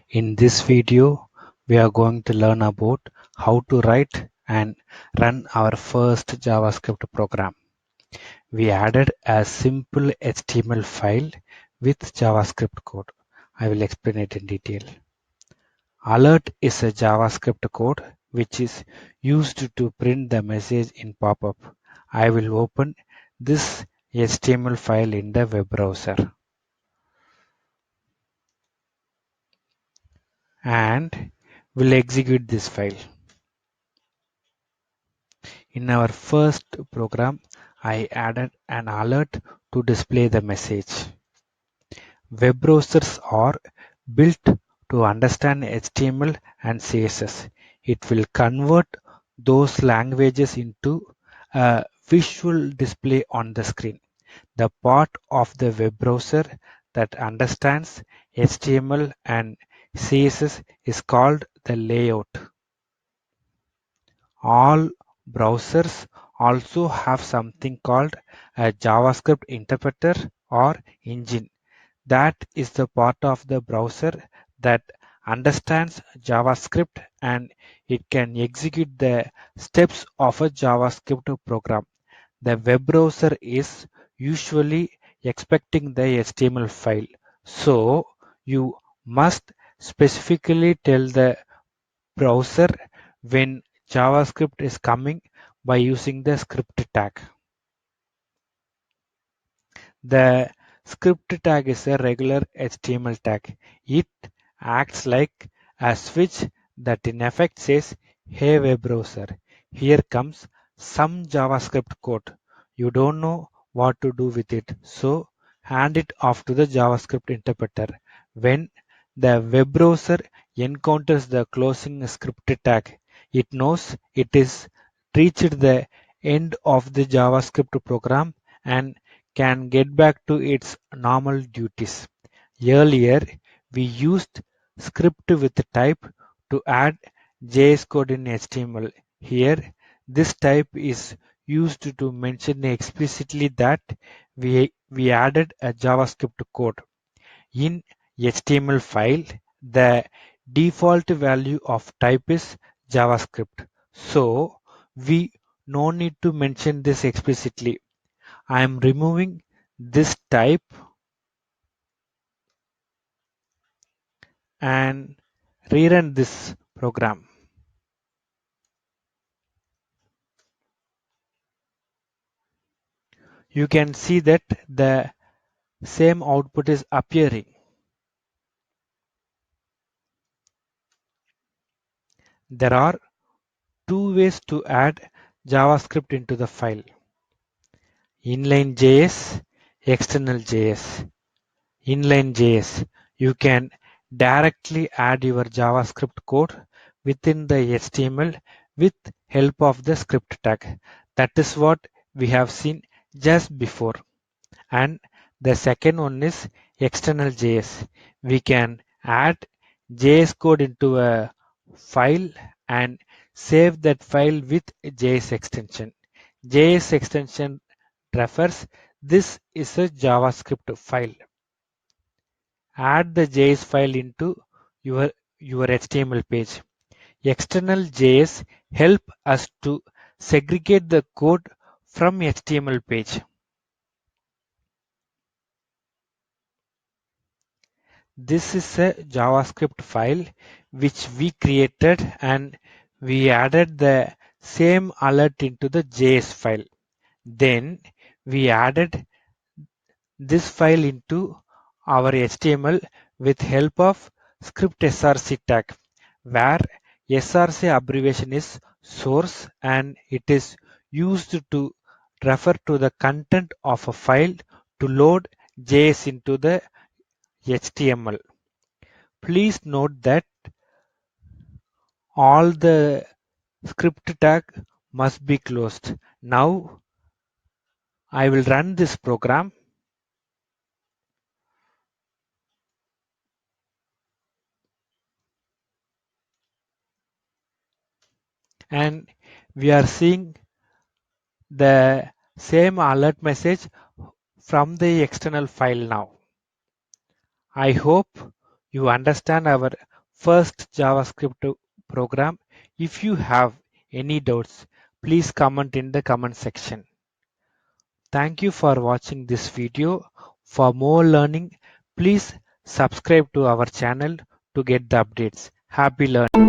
In this video, we are going to learn about how to write and run our first JavaScript program. We added a simple HTML file with JavaScript code. I will explain it in detail. Alert is a JavaScript code which is used to print the message in pop-up. I will open this HTML file in the web browser and will execute this file. In our first program, I added an alert to display the message. Web browsers are built to understand HTML and CSS. It will convert those languages into a visual display on the screen. The part of the web browser that understands HTML and CSS is called the layout. All browsers also have something called a JavaScript interpreter or engine. That is the part of the browser that understands JavaScript and it can execute the steps of a JavaScript program. The web browser is usually expecting the HTML file, so you must specifically tell the browser when JavaScript is coming by using the script tag. The script tag is a regular HTML tag. It acts like a switch that in effect says, "Hey web browser, here comes some JavaScript code. You don't know what to do with it, so hand it off to the JavaScript interpreter." When the web browser encounters the closing script tag, it knows it is reached the end of the JavaScript program and can get back to its normal duties. Earlier, we used script with type to add JS code in HTML. Here, this type is used to mention explicitly that we added a JavaScript code. In HTML file, the default value of type is JavaScript. So, we no need to mention this explicitly. I am removing this type and rerun this program. You can see that the same output is appearing. There are two ways to add JavaScript into the file: inline JS, external JS. Inline JS, you can directly add your JavaScript code within the HTML with help of the script tag. That is what we have seen just before. And the second one is external JS. We can add JS code into a file and save that file with JS extension. JS extension refers this is a JavaScript file. Add the JS file into your HTML page. External JS help us to segregate the code from HTML page. This is a JavaScript file which we created and we added the same alert into the JS file. Then we added this file into our HTML with help of script src tag, where src abbreviation is source and it is used to refer to the content of a file to load JS into the HTML. Please note that all the script tag must be closed. Now I will run this program and we are seeing the same alert message from the external file now. I hope you understand our first JavaScript program. If you have any doubts, please comment in the comment section. Thank you for watching this video. For more learning, please subscribe to our channel to get the updates. Happy learning!